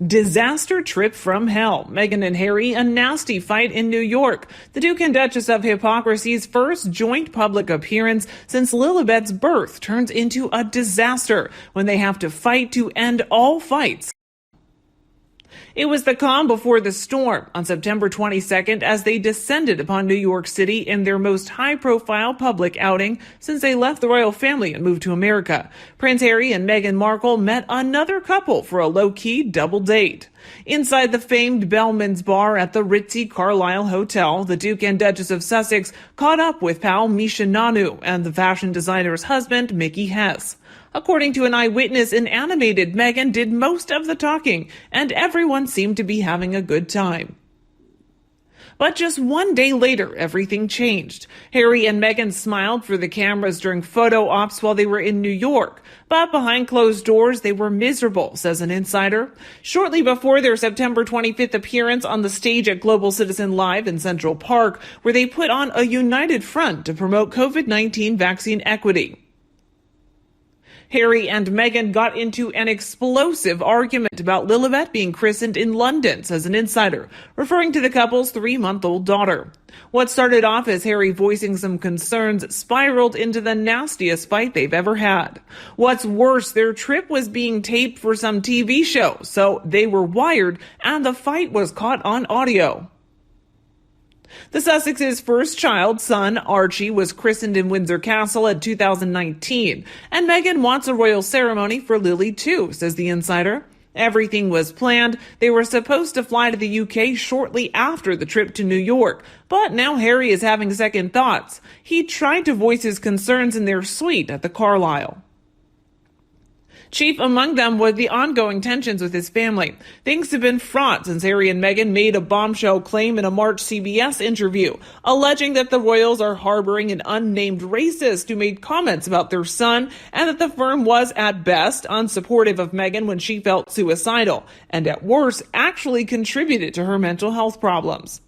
Disaster trip from hell. Meghan and Harry, a nasty fight in New York. The Duke and Duchess of Hypocrisy's first joint public appearance since Lilibet's birth turns into a disaster when they have to fight to end all fights. It was the calm before the storm on September 22nd as they descended upon New York City in their most high-profile public outing since they left the royal family and moved to America. Prince Harry and Meghan Markle met another couple for a low-key double date. Inside the famed Bellman's Bar at the ritzy Carlisle Hotel, the Duke and Duchess of Sussex caught up with pal Misha Nanu and the fashion designer's husband, Mickey Hess. According to an eyewitness, an animated Meghan did most of the talking, and everyone seemed to be having a good time. But just one day later, everything changed. Harry and Meghan smiled for the cameras during photo ops while they were in New York. But behind closed doors, they were miserable, says an insider. Shortly before their September 25th appearance on the stage at Global Citizen Live in Central Park, where they put on a united front to promote COVID-19 vaccine equity, Harry and Meghan got into an explosive argument about Lilibet being christened in London, says an insider, referring to the couple's 3-month-old daughter. What started off as Harry voicing some concerns spiraled into the nastiest fight they've ever had. What's worse, their trip was being taped for some TV show, so they were wired and the fight was caught on audio. The Sussex's first child, son Archie, was christened in Windsor Castle in 2019, and Meghan wants a royal ceremony for Lily too, says the insider. Everything was planned. They were supposed to fly to the UK shortly after the trip to New York, but now Harry is having second thoughts. He tried to voice his concerns in their suite at the Carlisle. Chief among them was the ongoing tensions with his family. Things have been fraught since Harry and Meghan made a bombshell claim in a March CBS interview, alleging that the royals are harboring an unnamed racist who made comments about their son and that the firm was, at best, unsupportive of Meghan when she felt suicidal, and at worst, actually contributed to her mental health problems.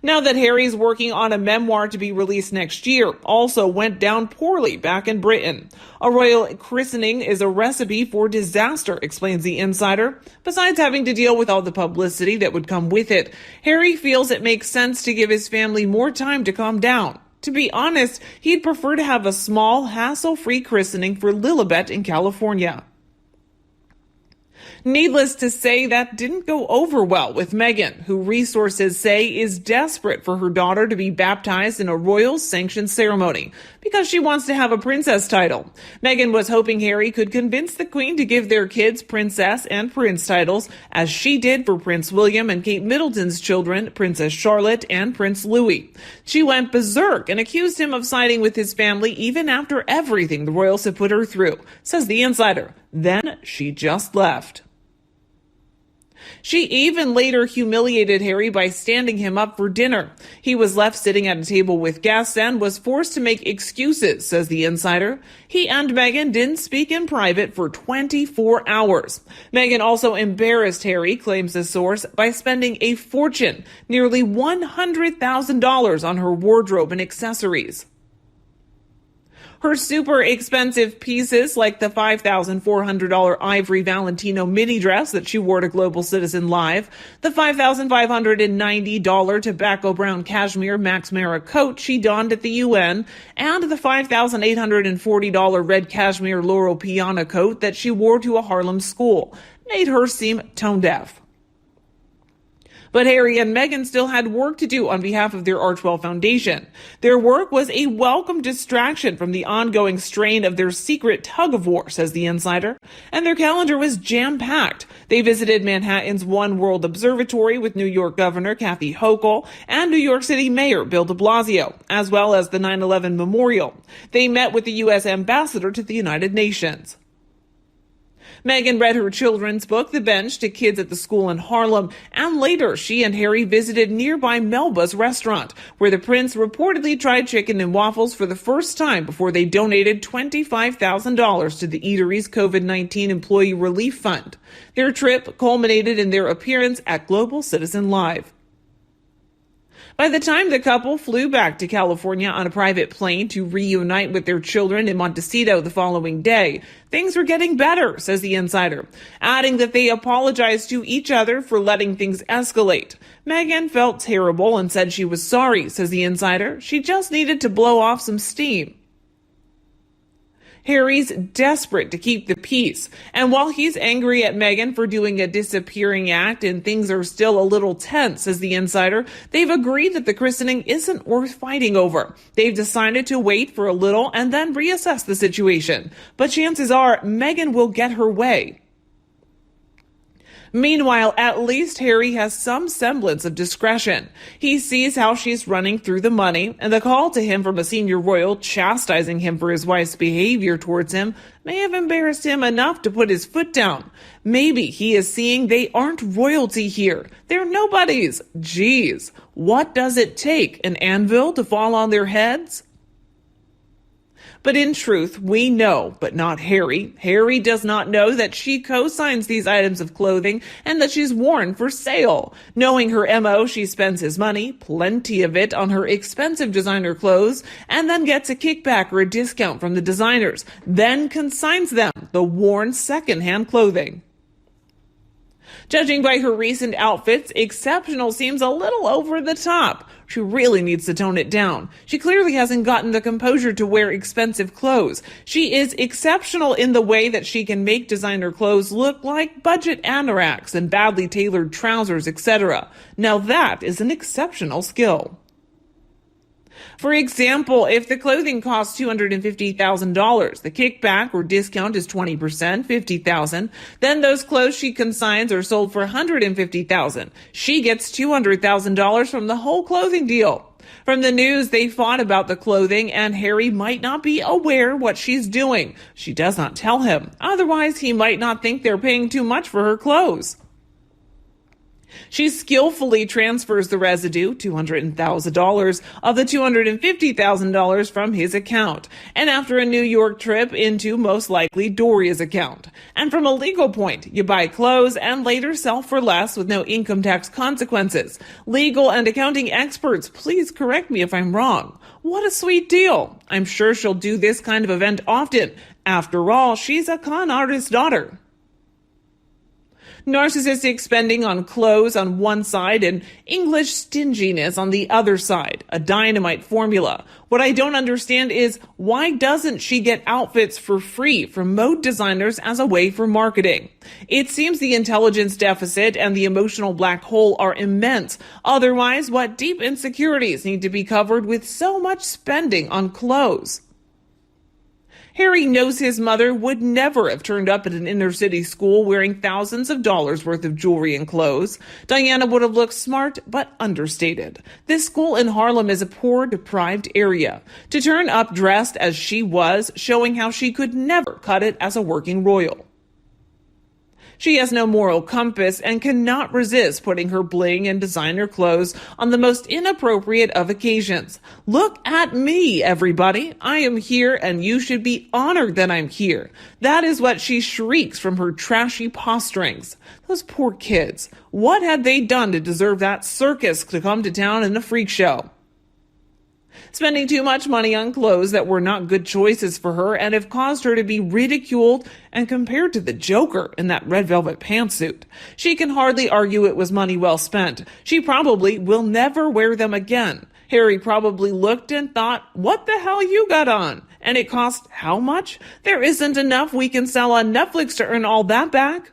Now that Harry's working on a memoir to be released next year, also went down poorly back in Britain. A royal christening is a recipe for disaster, explains the insider. Besides having to deal with all the publicity that would come with it, Harry feels it makes sense to give his family more time to calm down. To be honest, he'd prefer to have a small, hassle-free christening for Lilibet in California. Needless to say, that didn't go over well with Meghan, who resources say is desperate for her daughter to be baptized in a royal-sanctioned ceremony because she wants to have a princess title. Meghan was hoping Harry could convince the Queen to give their kids princess and prince titles, as she did for Prince William and Kate Middleton's children, Princess Charlotte and Prince Louis. She went berserk and accused him of siding with his family even after everything the royals have put her through, says the insider. Then she just left. She even later humiliated Harry by standing him up for dinner. He was left sitting at a table with guests and was forced to make excuses, says the insider. He and Meghan didn't speak in private for 24 hours. Meghan also embarrassed Harry, claims the source, by spending a fortune, nearly $100,000 on her wardrobe and accessories. Her super expensive pieces, like the $5,400 ivory Valentino mini dress that she wore to Global Citizen Live, the $5,590 tobacco brown cashmere Max Mara coat she donned at the UN, and the $5,840 red cashmere Laurel Piana coat that she wore to a Harlem school, made her seem tone-deaf. But Harry and Meghan still had work to do on behalf of their Archwell Foundation. Their work was a welcome distraction from the ongoing strain of their secret tug-of-war, says the insider. And their calendar was jam-packed. They visited Manhattan's One World Observatory with New York Governor Kathy Hochul and New York City Mayor Bill de Blasio, as well as the 9/11 Memorial. They met with the U.S. Ambassador to the United Nations. Meghan read her children's book, The Bench, to kids at the school in Harlem, and later she and Harry visited nearby Melba's restaurant, where the prince reportedly tried chicken and waffles for the first time before they donated $25,000 to the eatery's COVID-19 Employee Relief Fund. Their trip culminated in their appearance at Global Citizen Live. By the time the couple flew back to California on a private plane to reunite with their children in Montecito the following day, things were getting better, says the insider, adding that they apologized to each other for letting things escalate. Meghan felt terrible and said she was sorry, says the insider. She just needed to blow off some steam. Harry's desperate to keep the peace, and while he's angry at Meghan for doing a disappearing act and things are still a little tense, says the insider, they've agreed that the christening isn't worth fighting over. They've decided to wait for a little and then reassess the situation, but chances are Meghan will get her way. Meanwhile, at least Harry has some semblance of discretion. He sees how she's running through the money, and the call to him from a senior royal chastising him for his wife's behavior towards him may have embarrassed him enough to put his foot down. Maybe he is seeing they aren't royalty here. They're nobodies. Geez, what does it take, an anvil to fall on their heads? But in truth, we know, but not Harry. Harry does not know that she co-signs these items of clothing and that she's worn for sale. Knowing her MO, she spends his money, plenty of it, on her expensive designer clothes, and then gets a kickback or a discount from the designers, then consigns them, the worn second-hand clothing. Judging by her recent outfits, exceptional seems a little over the top. She really needs to tone it down. She clearly hasn't gotten the composure to wear expensive clothes. She is exceptional in the way that she can make designer clothes look like budget anoraks and badly tailored trousers, etc. Now that is an exceptional skill. For example, if the clothing costs $250,000, the kickback or discount is 20%, $50,000, then those clothes she consigns are sold for $150,000. She gets $200,000 from the whole clothing deal. From the news, they fought about the clothing, and Harry might not be aware what she's doing. She does not tell him. Otherwise, he might not think they're paying too much for her clothes. She skillfully transfers the residue, $200,000, of the $250,000 from his account, and after a New York trip into most likely Doria's account. And from a legal point, you buy clothes and later sell for less with no income tax consequences. Legal and accounting experts, please correct me if I'm wrong. What a sweet deal. I'm sure she'll do this kind of event often. After all, she's a con artist's daughter. Narcissistic spending on clothes on one side and English stinginess on the other side. A dynamite formula. What I don't understand is why doesn't she get outfits for free from mode designers as a way for marketing? It seems the intelligence deficit and the emotional black hole are immense. Otherwise, what deep insecurities need to be covered with so much spending on clothes? Harry knows his mother would never have turned up at an inner-city school wearing thousands of dollars worth of jewelry and clothes. Diana would have looked smart, but understated. This school in Harlem is a poor, deprived area. To turn up dressed as she was, showing how she could never cut it as a working royal. She has no moral compass and cannot resist putting her bling and designer clothes on the most inappropriate of occasions. Look at me, everybody. I am here and you should be honored that I'm here. That is what she shrieks from her trashy posturings. Those poor kids. What had they done to deserve that circus to come to town in a freak show? Spending too much money on clothes that were not good choices for her and have caused her to be ridiculed and compared to the Joker in that red velvet pantsuit. She can hardly argue it was money well spent. She probably will never wear them again. Harry probably looked and thought, what the hell you got on? And it cost how much? There isn't enough we can sell on Netflix to earn all that back.